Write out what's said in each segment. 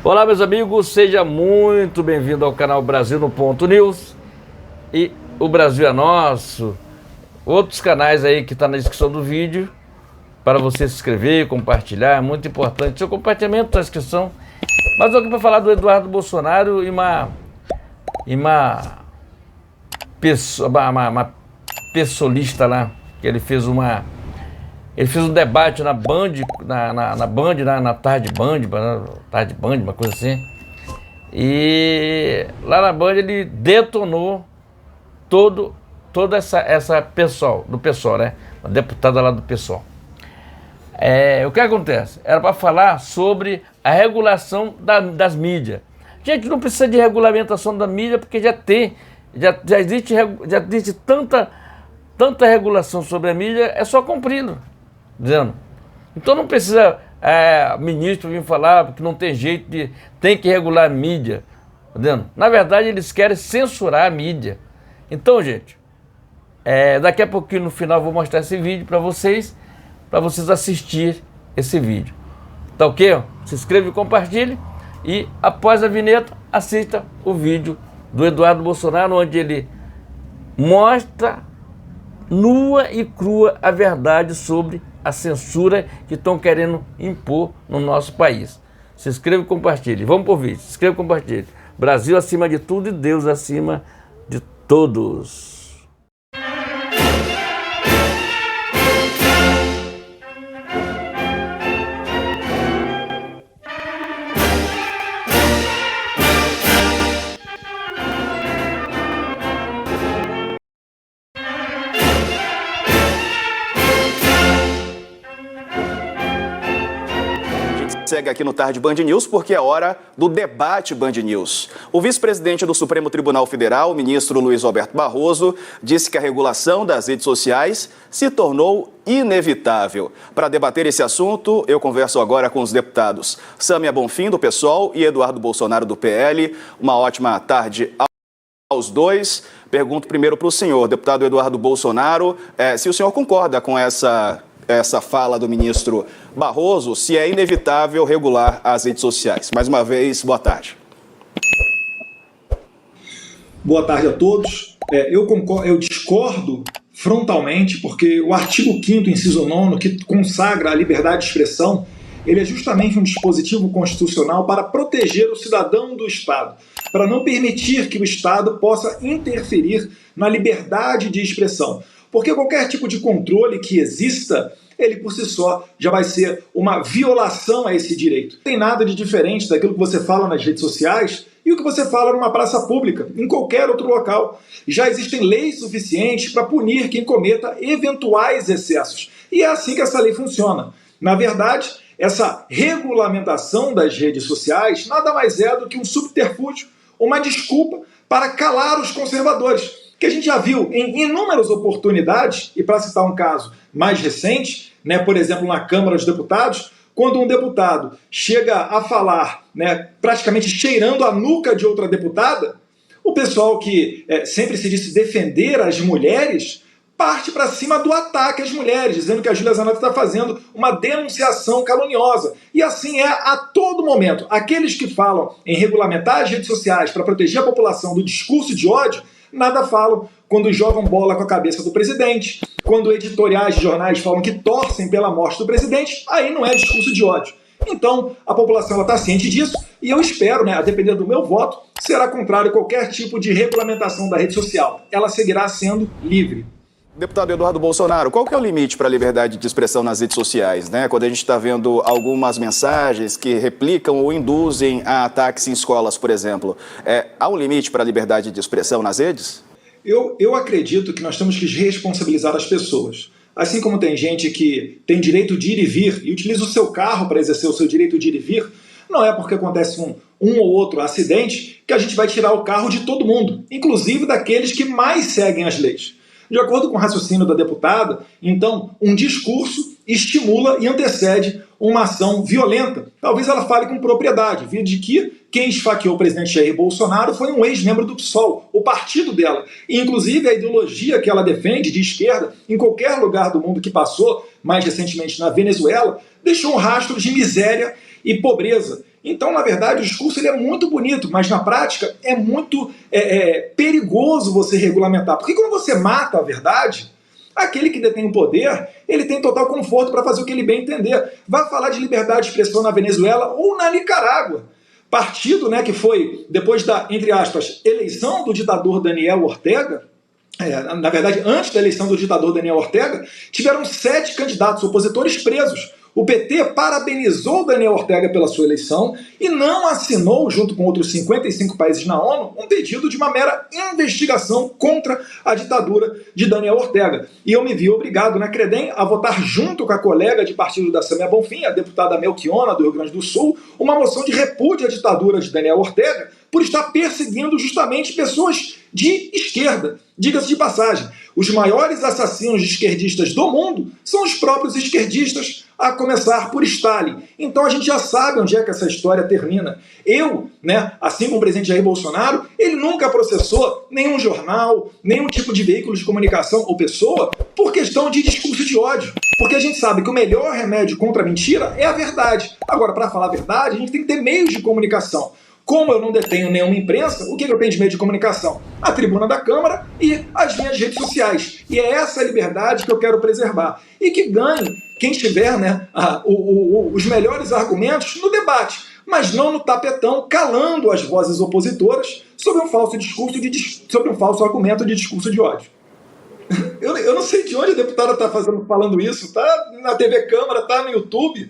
Olá, meus amigos, seja muito bem-vindo ao canal Brasil no Ponto News. E o Brasil é nosso. Outros canais aí que estão na descrição do vídeo para você se inscrever, compartilhar, é muito importante. Seu compartilhamento está na descrição. Mas eu aqui para falar do Eduardo Bolsonaro e uma pessoalista lá, que ele fez um debate na Band, na Tarde Band, uma coisa assim. E lá na Band ele detonou toda essa pessoal, do PSOL, né? Uma deputada lá do PSOL. O que acontece? Era para falar sobre a regulação das mídias. Gente, não precisa de regulamentação da mídia, porque já existe tanta regulação sobre a mídia, é só cumpri-lo. Dizendo. Então não precisa ministro vir falar que não tem jeito tem que regular a mídia. Entendeu? Na verdade, eles querem censurar a mídia. Então, gente, daqui a pouquinho no final eu vou mostrar esse vídeo para vocês assistirem esse vídeo. Tá ok? Se inscreva e compartilhe. E após a vinheta, assista o vídeo do Eduardo Bolsonaro, onde ele mostra nua e crua a verdade sobre a censura que estão querendo impor no nosso país. Se inscreva e compartilhe. Vamos pro vídeo. Se inscreva e compartilhe. Brasil acima de tudo e Deus acima de todos. Segue aqui no Tarde Band News porque é hora do debate Band News. O vice-presidente do Supremo Tribunal Federal, o ministro Luiz Roberto Barroso, disse que a regulação das redes sociais se tornou inevitável. Para debater esse assunto, eu converso agora com os deputados Sâmia Bonfim, do PSOL, e Eduardo Bolsonaro, do PL. Uma ótima tarde aos dois. Pergunto primeiro para o senhor, deputado Eduardo Bolsonaro, se o senhor concorda com essa fala do ministro Barroso, se é inevitável regular as redes sociais. Mais uma vez, boa tarde. Boa tarde a todos. Eu discordo frontalmente, porque o artigo 5º, inciso 9º, que consagra a liberdade de expressão, ele é justamente um dispositivo constitucional para proteger o cidadão do Estado, para não permitir que o Estado possa interferir na liberdade de expressão. Porque qualquer tipo de controle que exista, ele por si só já vai ser uma violação a esse direito. Não tem nada de diferente daquilo que você fala nas redes sociais e o que você fala numa praça pública, em qualquer outro local. Já existem leis suficientes para punir quem cometa eventuais excessos. E é assim que essa lei funciona. Na verdade, essa regulamentação das redes sociais nada mais é do que um subterfúgio, uma desculpa para calar os conservadores, que a gente já viu em inúmeras oportunidades, e para citar um caso mais recente, por exemplo, na Câmara dos Deputados, quando um deputado chega a falar, praticamente cheirando a nuca de outra deputada, o pessoal que sempre se disse defender as mulheres parte para cima do ataque às mulheres, dizendo que a Júlia Zanotti está fazendo uma denunciação caluniosa. E assim é a todo momento. Aqueles que falam em regulamentar as redes sociais para proteger a população do discurso de ódio, nada falam quando jogam bola com a cabeça do presidente, quando editoriais de jornais falam que torcem pela morte do presidente, aí não é discurso de ódio. Então, a população está ciente disso e eu espero, a depender do meu voto, será contrário a qualquer tipo de regulamentação da rede social. Ela seguirá sendo livre. Deputado Eduardo Bolsonaro, qual que é o limite para a liberdade de expressão nas redes sociais, Quando a gente está vendo algumas mensagens que replicam ou induzem a ataques em escolas, por exemplo, há um limite para a liberdade de expressão nas redes? Eu acredito que nós temos que responsabilizar as pessoas. Assim como tem gente que tem direito de ir e vir e utiliza o seu carro para exercer o seu direito de ir e vir, não é porque acontece um ou outro acidente que a gente vai tirar o carro de todo mundo, inclusive daqueles que mais seguem as leis. De acordo com o raciocínio da deputada, então, um discurso estimula e antecede uma ação violenta. Talvez ela fale com propriedade, via de que quem esfaqueou o presidente Jair Bolsonaro foi um ex-membro do PSOL, o partido dela. E, inclusive, a ideologia que ela defende, de esquerda, em qualquer lugar do mundo que passou, mais recentemente na Venezuela, deixou um rastro de miséria e pobreza. Então, na verdade, o discurso ele é muito bonito, mas na prática é muito perigoso você regulamentar. Porque quando você mata a verdade, aquele que detém o poder, ele tem total conforto para fazer o que ele bem entender. Vai falar de liberdade de expressão na Venezuela ou na Nicarágua. Partido, né, que foi, depois da, entre aspas, eleição do ditador Daniel Ortega, na verdade, antes da eleição do ditador Daniel Ortega, tiveram 7 candidatos opositores presos. O PT parabenizou Daniel Ortega pela sua eleição e não assinou, junto com outros 55 países na ONU, um pedido de uma mera investigação contra a ditadura de Daniel Ortega. E eu me vi obrigado na CREDEM a votar junto com a colega de partido da Sâmia Bonfim, a deputada Melchiona, do Rio Grande do Sul, uma moção de repúdio à ditadura de Daniel Ortega por estar perseguindo justamente pessoas de esquerda. Diga-se de passagem, os maiores assassinos de esquerdistas do mundo são os próprios esquerdistas, a começar por Stalin. Então a gente já sabe onde é que essa história termina. Assim como o presidente Jair Bolsonaro, ele nunca processou nenhum jornal, nenhum tipo de veículo de comunicação ou pessoa por questão de discurso de ódio. Porque a gente sabe que o melhor remédio contra a mentira é a verdade. Agora, para falar a verdade, a gente tem que ter meios de comunicação. Como eu não detenho nenhuma imprensa, o que eu tenho de meio de comunicação? A tribuna da Câmara e as minhas redes sociais. E é essa liberdade que eu quero preservar. E que ganhe quem tiver os melhores argumentos no debate, mas não no tapetão, calando as vozes opositoras sobre um falso sobre um falso argumento de discurso de ódio. Eu não sei de onde a deputada está falando isso. Está na TV Câmara, está no YouTube.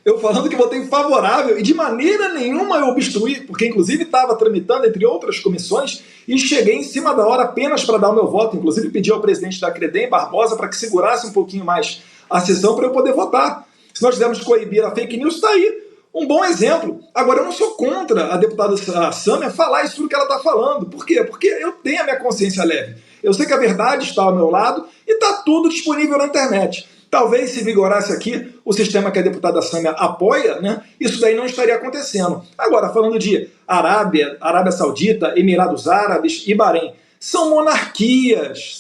Eu falando que votei favorável e de maneira nenhuma eu obstruí, porque inclusive estava tramitando entre outras comissões e cheguei em cima da hora apenas para dar o meu voto. Inclusive pedi ao presidente da CREDEM, Barbosa, para que segurasse um pouquinho mais a sessão para eu poder votar. Se nós quisermos coibir a fake news, está aí um bom exemplo. Agora, eu não sou contra a deputada Sâmia falar isso tudo que ela está falando. Por quê? Porque eu tenho a minha consciência leve. Eu sei que a verdade está ao meu lado e está tudo disponível na internet. Talvez se vigorasse aqui o sistema que a deputada Sâmia apoia, isso daí não estaria acontecendo. Agora, falando de Arábia Saudita, Emirados Árabes e Bahrein, são monarquias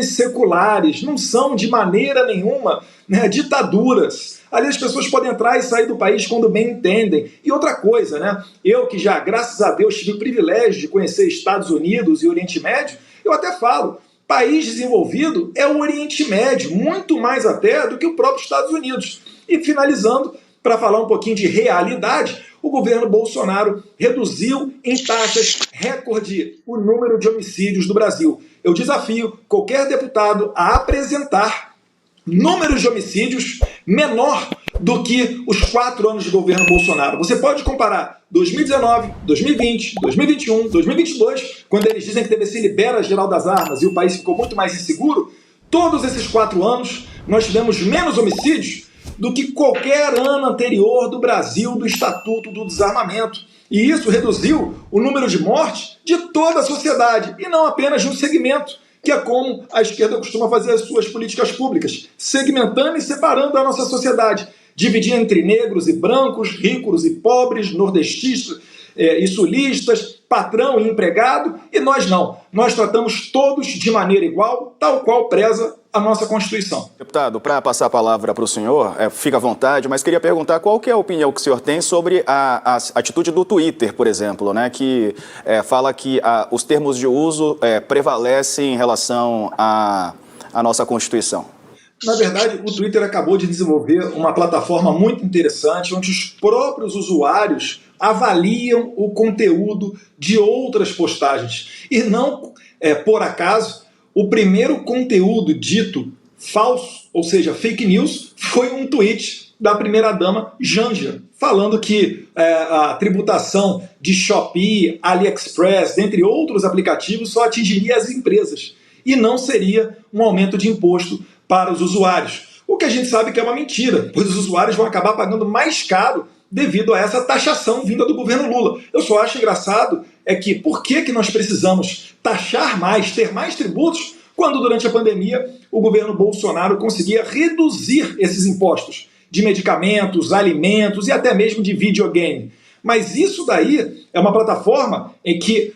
seculares, não são de maneira nenhuma ditaduras. Ali as pessoas podem entrar e sair do país quando bem entendem. E outra coisa, eu que já, graças a Deus, tive o privilégio de conhecer Estados Unidos e Oriente Médio, eu até falo, país desenvolvido é o Oriente Médio, muito mais até do que o próprio Estados Unidos. E finalizando, para falar um pouquinho de realidade, o governo Bolsonaro reduziu em taxas recorde o número de homicídios do Brasil. Eu desafio qualquer deputado a apresentar números de homicídios menor do que os 4 anos de governo Bolsonaro. Você pode comparar 2019, 2020, 2021, 2022, quando eles dizem que teve esse libera geral das armas e o país ficou muito mais inseguro. Todos esses 4 anos nós tivemos menos homicídios do que qualquer ano anterior do Brasil do Estatuto do Desarmamento. E isso reduziu o número de mortes de toda a sociedade e não apenas de um segmento, que é como a esquerda costuma fazer as suas políticas públicas, segmentando e separando a nossa sociedade, dividindo entre negros e brancos, ricos e pobres, nordestistas e sulistas, patrão e empregado, e nós não. Nós tratamos todos de maneira igual, tal qual preza a nossa Constituição. Deputado, para passar a palavra para o senhor, fica à vontade, mas queria perguntar qual que é a opinião que o senhor tem sobre a atitude do Twitter, por exemplo, que fala que os termos de uso prevalecem em relação à nossa Constituição. Na verdade, o Twitter acabou de desenvolver uma plataforma muito interessante, onde os próprios usuários avaliam o conteúdo de outras postagens. E não, por acaso, o primeiro conteúdo dito falso, ou seja, fake news, foi um tweet da primeira-dama Janja, falando que a tributação de Shopee, AliExpress, dentre outros aplicativos, só atingiria as empresas e não seria um aumento de imposto para os usuários. O que a gente sabe que é uma mentira, pois os usuários vão acabar pagando mais caro devido a essa taxação vinda do governo Lula. Eu só acho engraçado por que nós precisamos taxar mais, ter mais tributos, quando durante a pandemia o governo Bolsonaro conseguia reduzir esses impostos de medicamentos, alimentos e até mesmo de videogame. Mas isso daí é uma plataforma em que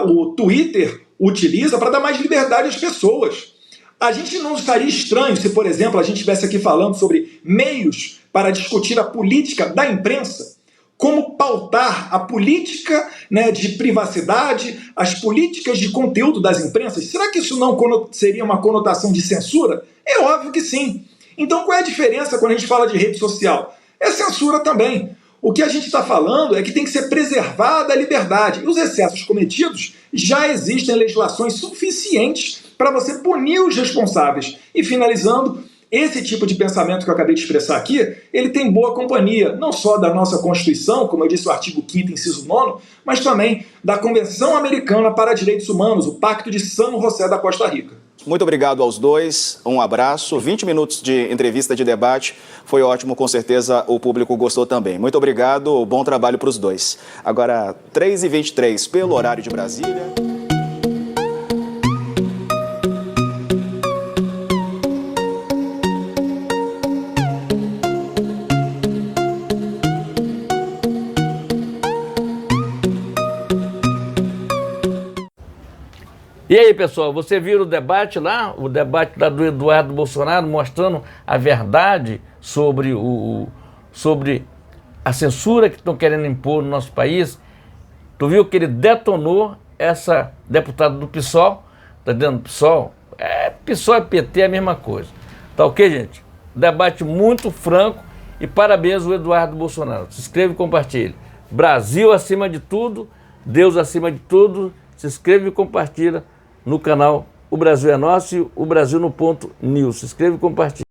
o Twitter utiliza para dar mais liberdade às pessoas. A gente não estaria estranho se, por exemplo, a gente estivesse aqui falando sobre meios para discutir a política da imprensa. como pautar a política, né, de privacidade, as políticas de conteúdo das imprensas? Será que isso não seria uma conotação de censura? É óbvio que sim. Então qual é a diferença quando a gente fala de rede social? É censura também. O que a gente está falando é que tem que ser preservada a liberdade. E os excessos cometidos, já existem legislações suficientes para você punir os responsáveis. E finalizando, esse tipo de pensamento que eu acabei de expressar aqui, ele tem boa companhia, não só da nossa Constituição, como eu disse, o artigo 5º, inciso 9º, mas também da Convenção Americana para Direitos Humanos, o Pacto de São José da Costa Rica. Muito obrigado aos dois, um abraço. 20 minutos de entrevista, de debate, foi ótimo, com certeza o público gostou também. Muito obrigado, bom trabalho para os dois. Agora, 3h23, pelo horário de Brasília. E aí, pessoal, você viu o debate lá? O debate lá do Eduardo Bolsonaro mostrando a verdade sobre a censura que estão querendo impor no nosso país. Tu viu que ele detonou essa deputada do PSOL? Tá dizendo PSOL? PSOL e PT é a mesma coisa. Tá ok, gente? Debate muito franco e parabéns ao Eduardo Bolsonaro. Se inscreva e compartilhe. Brasil acima de tudo, Deus acima de tudo. Se inscreva e compartilha no canal O Brasil é Nosso e O Brasil no Ponto News. Se inscreva e compartilhe.